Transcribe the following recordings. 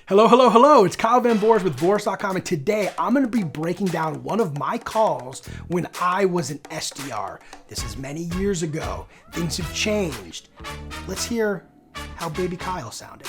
Hello, hello, hello. It's Kyle Van Boers with Boers.com, and today I'm going to be breaking down one of my calls when I was an SDR. This is many years ago. Things have changed. Let's hear how Baby Kyle sounded.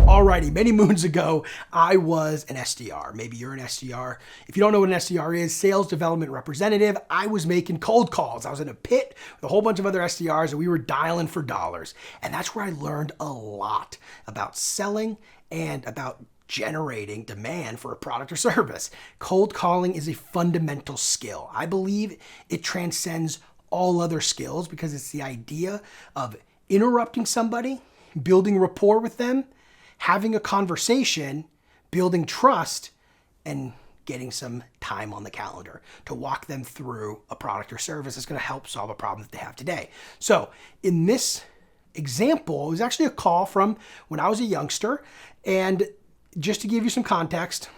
Alrighty, many moons ago, I was an SDR. Maybe you're an SDR. If you don't know what an SDR is, sales development representative, I was making cold calls. I was in a pit with a whole bunch of other SDRs and we were dialing for dollars. And that's where I learned a lot about selling and about generating demand for a product or service. Cold calling is a fundamental skill. I believe it transcends all other skills because it's the idea of interrupting somebody, building rapport with them, having a conversation, building trust, and getting some time on the calendar to walk them through a product or service that's going to help solve a problem that they have today. So in this example, it was actually a call from when I was a youngster. And just to give you some context,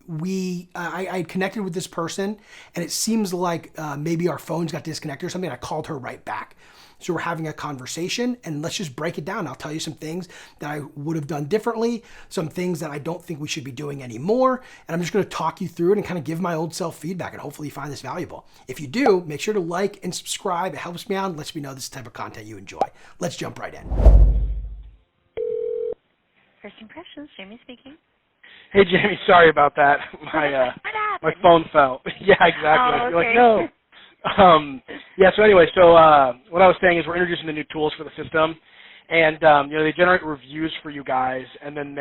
I connected with this person and it seems like maybe our phones got disconnected or something. And I called her right back. So we're having a conversation and let's just break it down. I'll tell you some things that I would have done differently, some things that I don't think we should be doing anymore. And I'm just going to talk you through it and kind of give my old self feedback and hopefully you find this valuable. If you do, make sure to like and subscribe. It helps me out and lets me know this is the type of content you enjoy. Let's jump right in. First impressions, Jamie speaking. Hey Jamie, sorry about that. My phone fell. Yeah, exactly. Oh, okay. You're like, no. So anyway, what I was saying is we're introducing the new tools for the system, and they generate reviews for you guys, and then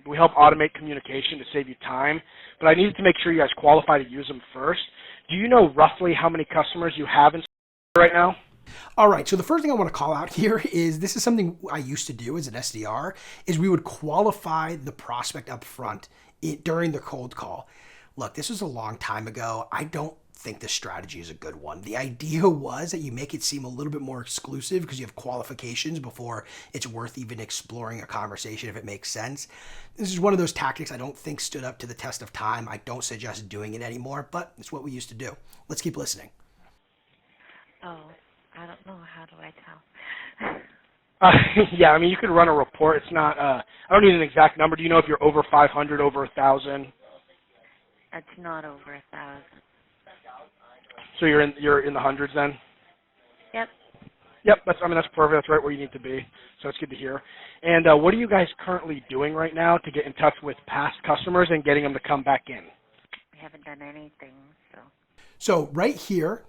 we help automate communication to save you time. But I needed to make sure you guys qualify to use them first. Do you know roughly how many customers you have in right now? All right, so the first thing I want to call out here is this is something I used to do as an SDR, is we would qualify the prospect up front during the cold call. Look, this was a long time ago. I don't think this strategy is a good one. The idea was that you make it seem a little bit more exclusive because you have qualifications before it's worth even exploring a conversation if it makes sense. This is one of those tactics I don't think stood up to the test of time. I don't suggest doing it anymore, but it's what we used to do. Let's keep listening. Oh, I don't know. How do I tell? Yeah, I mean, you could run a report. It's not, I don't need an exact number. Do you know if you're over 500, over 1,000? It's not over 1,000. So you're in the hundreds then? Yep. Yep, that's perfect. That's right where you need to be. So it's good to hear. And what are you guys currently doing right now to get in touch with past customers and getting them to come back in? We haven't done anything, so. So right here,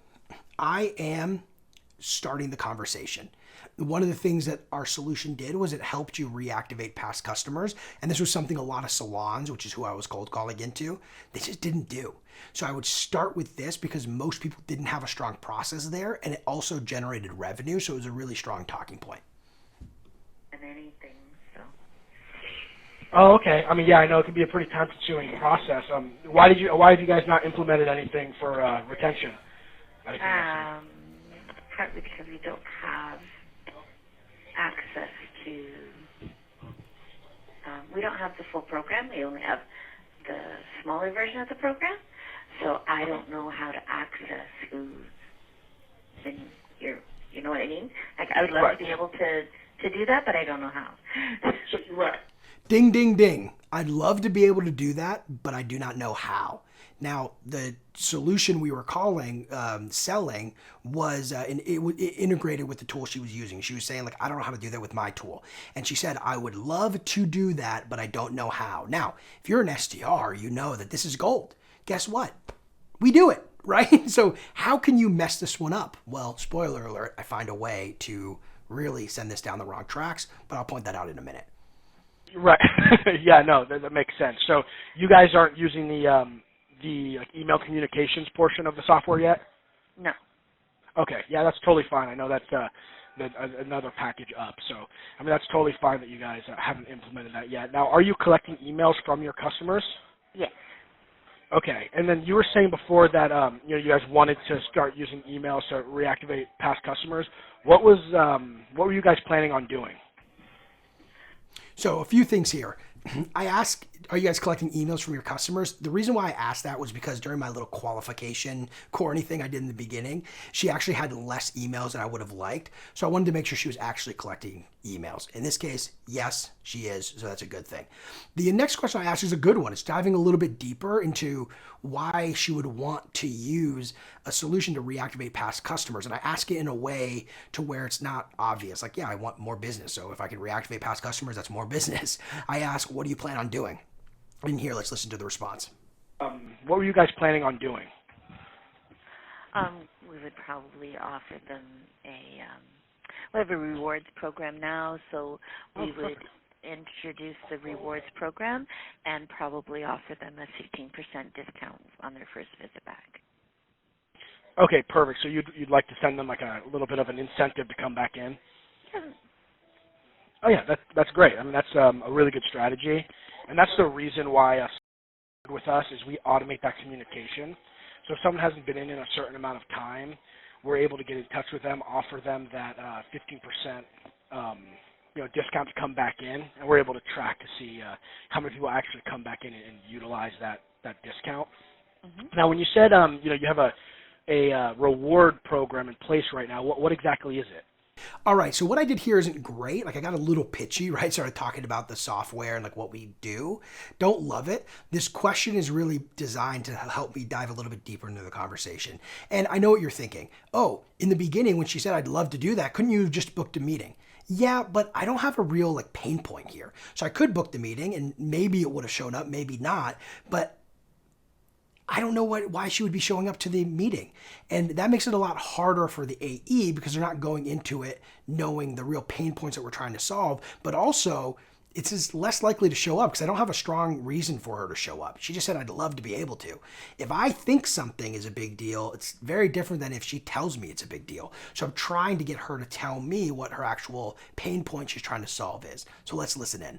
I am starting the conversation. One of the things that our solution did was it helped you reactivate past customers. And this was something a lot of salons, which is who I was cold calling into, they just didn't do. So I would start with this because most people didn't have a strong process there. And it also generated revenue. So it was a really strong talking point. And anything, so. Oh, okay. I mean, yeah, I know it can be a pretty time-consuming process. Why did you guys not implement anything for retention? Partly because we don't have access to, we don't have the full program. We only have the smaller version of the program. So I don't know how to access who's in your, you know what I mean? Like I would love to be able to do that, but I don't know how. Right. Ding, ding, ding. I'd love to be able to do that, but I do not know how. Now, the solution we were selling was, it integrated with the tool she was using. She was saying, like, I don't know how to do that with my tool. And she said, I would love to do that, but I don't know how. Now, if you're an SDR, you know that this is gold. Guess what? We do it, right? So how can you mess this one up? Well, spoiler alert, I find a way to really send this down the wrong tracks, but I'll point that out in a minute. Right. Yeah, no, that makes sense. So you guys aren't using the email communications portion of the software yet? No. Okay, yeah, that's totally fine. I know that's another package up. So, I mean, that's totally fine that you guys haven't implemented that yet. Now, are you collecting emails from your customers? Yes. Okay, and then you were saying before that you guys wanted to start using emails to reactivate past customers. What were you guys planning on doing? So a few things here. I asked, are you guys collecting emails from your customers? The reason why I asked that was because during my little qualification Courtney thing I did in the beginning, she actually had less emails than I would have liked. So I wanted to make sure she was actually collecting emails. In this case, yes, she is. So that's a good thing. The next question I asked is a good one. It's diving a little bit deeper into why she would want to use a solution to reactivate past customers. And I ask it in a way to where it's not obvious. Like, yeah, I want more business. So if I can reactivate past customers, that's more business. I ask, what do you plan on doing? And here, let's listen to the response. What were you guys planning on doing? We would probably offer them we have a rewards program now, so we would introduce the rewards program and probably offer them a 15% discount on their first visit back. Okay, perfect. So you'd like to send them like a little bit of an incentive to come back in? Yeah. Oh yeah, that's great. I mean, that's a really good strategy, and that's the reason why with us is we automate that communication. So if someone hasn't been in a certain amount of time, we're able to get in touch with them, offer them that 15% discount to come back in, and we're able to track to see how many people actually come back in and utilize that discount. Mm-hmm. Now, when you said you have a reward program in place right now, what exactly is it? All right, so what I did here isn't great. Like I got a little pitchy, right? Started talking about the software and like what we do. Don't love it. This question is really designed to help me dive a little bit deeper into the conversation. And I know what you're thinking. Oh, in the beginning when she said I'd love to do that, couldn't you have just booked a meeting? Yeah, but I don't have a real like pain point here. So I could book the meeting and maybe it would have shown up, maybe not. But I don't know why she would be showing up to the meeting. And that makes it a lot harder for the AE because they're not going into it knowing the real pain points that we're trying to solve. But also, it's just less likely to show up because I don't have a strong reason for her to show up. She just said, I'd love to be able to. If I think something is a big deal, it's very different than if she tells me it's a big deal. So I'm trying to get her to tell me what her actual pain point she's trying to solve is. So let's listen in.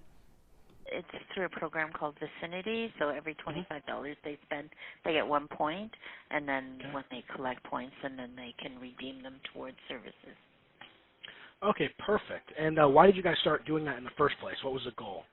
It's through a program called Vicinity, so every $25 they spend, they get 1 point, and then when they collect points, and then they can redeem them towards services. Okay, perfect. And why did you guys start doing that in the first place? What was the goal?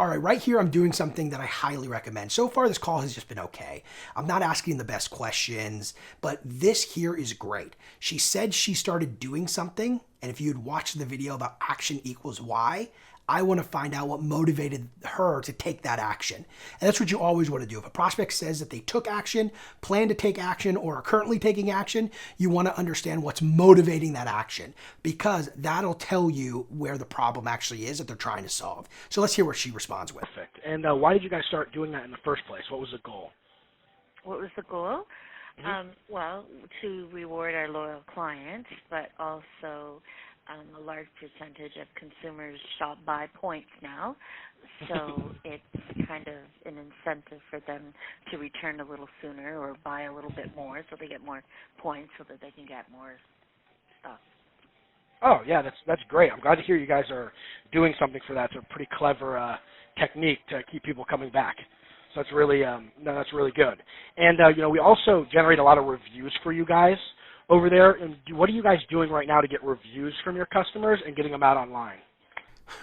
All right here I'm doing something that I highly recommend. So far, this call has just been okay. I'm not asking the best questions, but this here is great. She said she started doing something, and if you had watched the video about action equals why, I want to find out what motivated her to take that action. And that's what you always want to do. If a prospect says that they took action, plan to take action, or are currently taking action, you want to understand what's motivating that action because that'll tell you where the problem actually is that they're trying to solve. So let's hear what she responds with. Perfect. And why did you guys start doing that in the first place? What was the goal? What was the goal? Well, to reward our loyal clients, but also a large percentage of consumers shop by points now, so it's kind of an incentive for them to return a little sooner or buy a little bit more so they get more points so that they can get more stuff. Oh, yeah, that's great. I'm glad to hear you guys are doing something for that. It's a pretty clever technique to keep people coming back. So that's really, that's really good. And, we also generate a lot of reviews for you guys over there. And what are you guys doing right now to get reviews from your customers and getting them out online?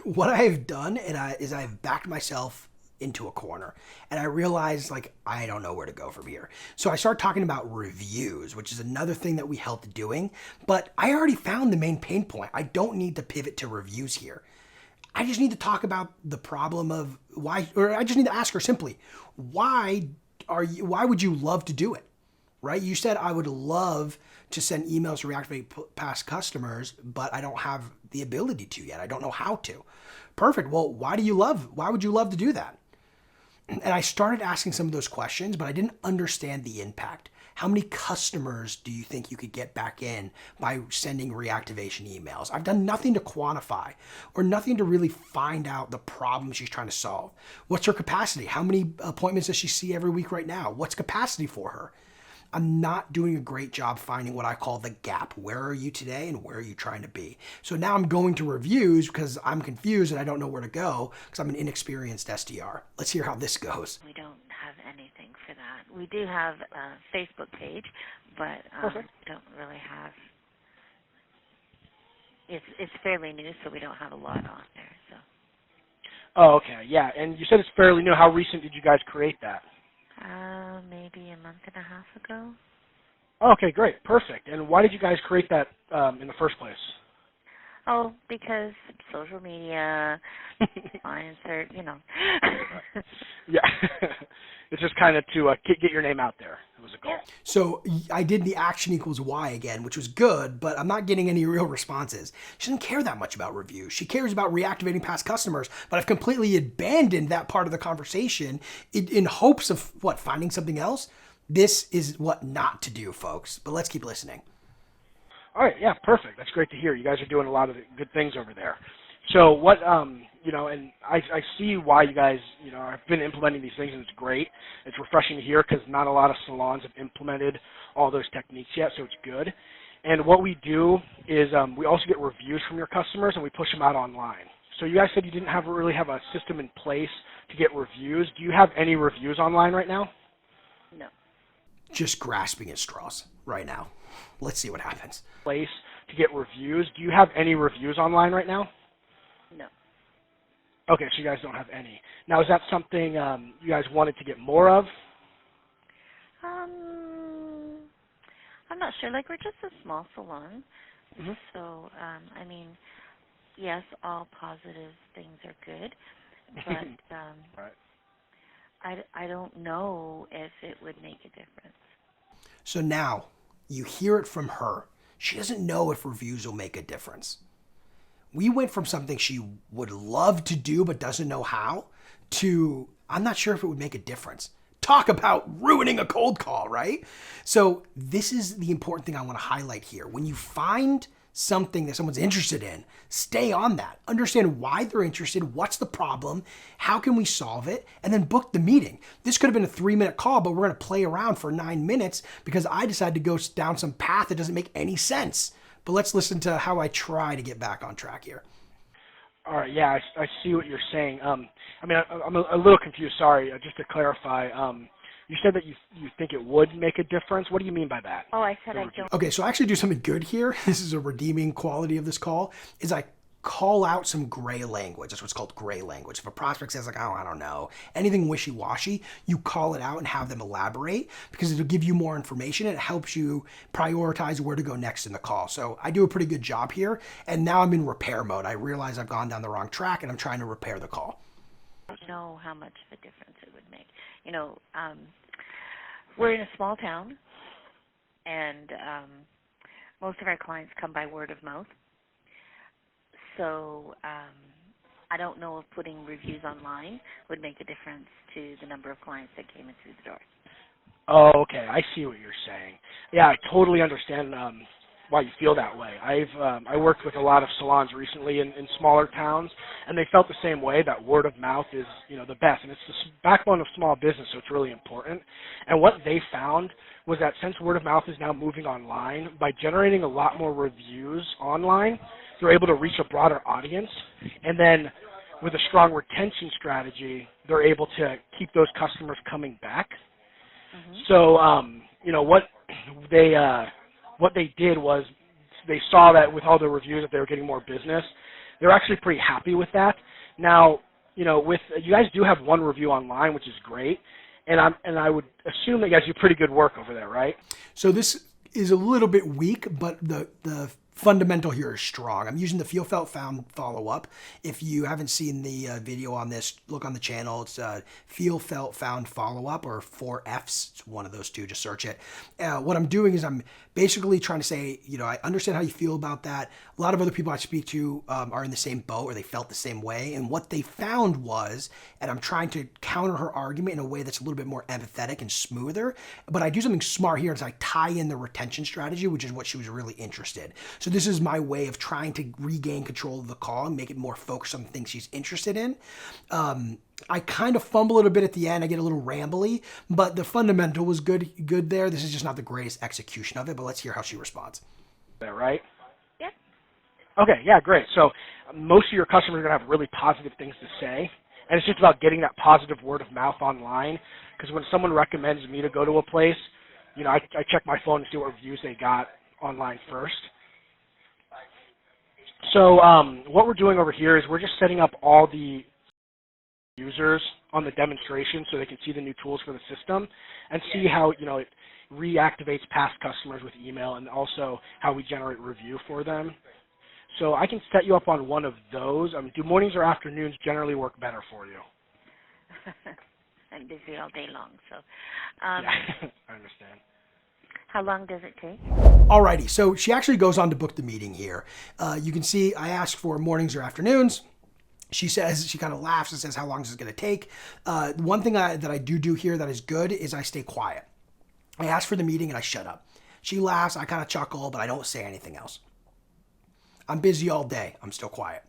What I have done is I've backed myself into a corner and I realized I don't know where to go from here. So I started talking about reviews, which is another thing that we helped doing, but I already found the main pain point. I don't need to pivot to reviews here. I just need to talk about the problem of why, or I just need to ask her simply, why would you love to do it? Right? You said I would love to send emails to reactivate past customers, but I don't have the ability to yet. I don't know how to. Perfect. Well, why would you love to do that? And I started asking some of those questions, but I didn't understand the impact. How many customers do you think you could get back in by sending reactivation emails? I've done nothing to quantify or nothing to really find out the problem she's trying to solve. What's her capacity? How many appointments does she see every week right now? What's capacity for her? I'm not doing a great job finding what I call the gap. Where are you today and where are you trying to be? So now I'm going to reviews because I'm confused and I don't know where to go because I'm an inexperienced SDR. Let's hear how this goes. We don't have anything for that. We do have a Facebook page, but don't really have. It's fairly new, so we don't have a lot on there. So. Oh, okay, yeah. And you said it's fairly new. How recent did you guys create that? Maybe a month and a half ago. Okay, great, perfect. And why did you guys create that in the first place? Oh, because social media, clients are, Yeah, it's just kind of to get your name out there. It was a goal. Yeah. So I did the action equals Y again, which was good, but I'm not getting any real responses. She doesn't care that much about reviews. She cares about reactivating past customers, but I've completely abandoned that part of the conversation in hopes of finding something else. This is what not to do, folks, but let's keep listening. All right, yeah, perfect. That's great to hear. You guys are doing a lot of good things over there. So what, and I see why you guys, have been implementing these things, and it's great. It's refreshing to hear because not a lot of salons have implemented all those techniques yet, so it's good. And what we do is we also get reviews from your customers, and we push them out online. So you guys said you didn't really have a system in place to get reviews. Do you have any reviews online right now? No. Just grasping at straws right now. Let's see what happens. Place to get reviews. Do you have any reviews online right now? No. Okay, so you guys don't have any. Now, is that something you guys wanted to get more of? I'm not sure. Like, we're just a small salon. Mm-hmm. So, yes, all positive things are good. But Right. I don't know if it would make a difference. So now you hear it from her. She doesn't know if reviews will make a difference. We went from something she would love to do but doesn't know how to I'm not sure if it would make a difference. Talk about ruining a cold call, right? So this is the important thing I want to highlight here. When you find something that someone's interested in, stay on that. Understand why they're interested, what's the problem, how can we solve it, and then book the meeting. This could have been a 3-minute call, but we're going to play around for 9 minutes because I decided to go down some path that doesn't make any sense. But let's listen to how I try to get back on track here. All right, yeah, I see what you're saying. I'm a little confused. Sorry, just to clarify. You said that you think it would make a difference. What do you mean by that? Oh, I said I don't. Okay, so I actually do something good here. This is a redeeming quality of this call, is I call out some gray language. That's what's called gray language. If a prospect says like, oh, I don't know, anything wishy-washy, you call it out and have them elaborate because it'll give you more information and it helps you prioritize where to go next in the call. So I do a pretty good job here. And now I'm in repair mode. I realize I've gone down the wrong track and I'm trying to repair the call. I don't know how much of a difference it would make. We're in a small town, and most of our clients come by word of mouth. So I don't know if putting reviews online would make a difference to the number of clients that came in through the door. Oh, okay. I see what you're saying. Yeah, I totally understand why you feel that way. I worked with a lot of salons recently in smaller towns, and they felt the same way, that word of mouth is the best, and it's the backbone of small business, so it's really important. And what they found was that since word of mouth is now moving online, by generating a lot more reviews online, they're able to reach a broader audience, and then with a strong retention strategy, they're able to keep those customers coming back. Mm-hmm. So, what they did was they saw that with all the reviews that they were getting more business. They're actually pretty happy with that. Now, with you guys do have one review online, which is great, and I would assume that you guys do pretty good work over there, right? So this is a little bit weak, but the fundamental here is strong. I'm using the feel, felt, found follow-up. If you haven't seen the video on this, look on the channel. It's feel, felt, found follow-up, or 4 Fs. It's one of those two. Just search it. What I'm doing is I'm basically trying to say, I understand how you feel about that. A lot of other people I speak to are in the same boat, or they felt the same way. And what they found was, and I'm trying to counter her argument in a way that's a little bit more empathetic and smoother, but I do something smart here as I tie in the retention strategy, which is what she was really interested. So this is my way of trying to regain control of the call and make it more focused on the things she's interested in. I kind of fumble it a bit at the end. I get a little rambly, but the fundamental was good there. This is just not the greatest execution of it, but let's hear how she responds. Is that right? Yeah. Okay, yeah, great. So most of your customers are going to have really positive things to say, and it's just about getting that positive word of mouth online, because when someone recommends me to go to a place, I check my phone to see what reviews they got online first. So what we're doing over here is we're just setting up all the users on the demonstration so they can see the new tools for the system and see how, it reactivates past customers with email, and also how we generate review for them. So I can set you up on one of those. Do mornings or afternoons generally work better for you? I'm busy all day long, so. Yeah, I understand. How long does it take? Alrighty, so she actually goes on to book the meeting here. You can see I asked for mornings or afternoons. She says, she kind of laughs and says, how long is this going to take? One thing that I do here that is good is I stay quiet. I ask for the meeting and I shut up. She laughs, I kind of chuckle, but I don't say anything else. I'm busy all day. I'm still quiet.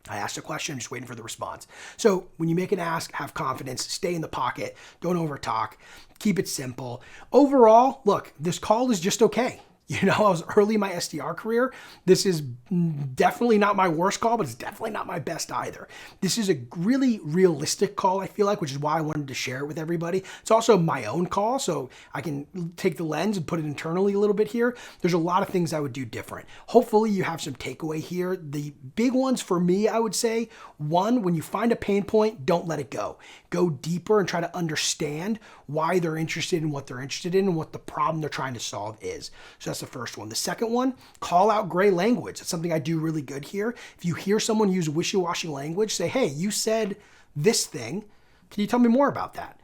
I asked a question, I'm just waiting for the response. So when you make an ask, have confidence, stay in the pocket, don't overtalk, keep it simple. Overall, look, this call is just okay. I was early in my SDR career. This is definitely not my worst call, but it's definitely not my best either. This is a really realistic call, I feel like, which is why I wanted to share it with everybody. It's also my own call, so I can take the lens and put it internally a little bit here. There's a lot of things I would do different. Hopefully you have some takeaway here. The big ones for me, I would say, one, when you find a pain point, don't let it go. Go deeper and try to understand why they're interested in what they're interested in and what the problem they're trying to solve is. So that's the first one. The second one, call out gray language. That's something I do really good here. If you hear someone use wishy-washy language, say, hey, you said this thing. Can you tell me more about that?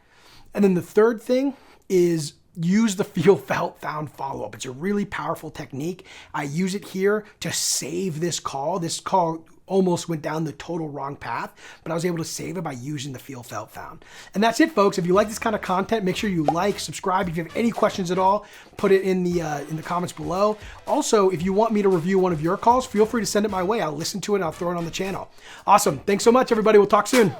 And then the third thing is use the feel, felt, found follow-up. It's a really powerful technique. I use it here to save this call. This call almost went down the total wrong path, but I was able to save it by using the feel, felt, found. And that's it, folks. If you like this kind of content, make sure you like, subscribe. If you have any questions at all, put it in the comments below. Also, if you want me to review one of your calls, feel free to send it my way. I'll listen to it and I'll throw it on the channel. Awesome. Thanks so much, everybody. We'll talk soon.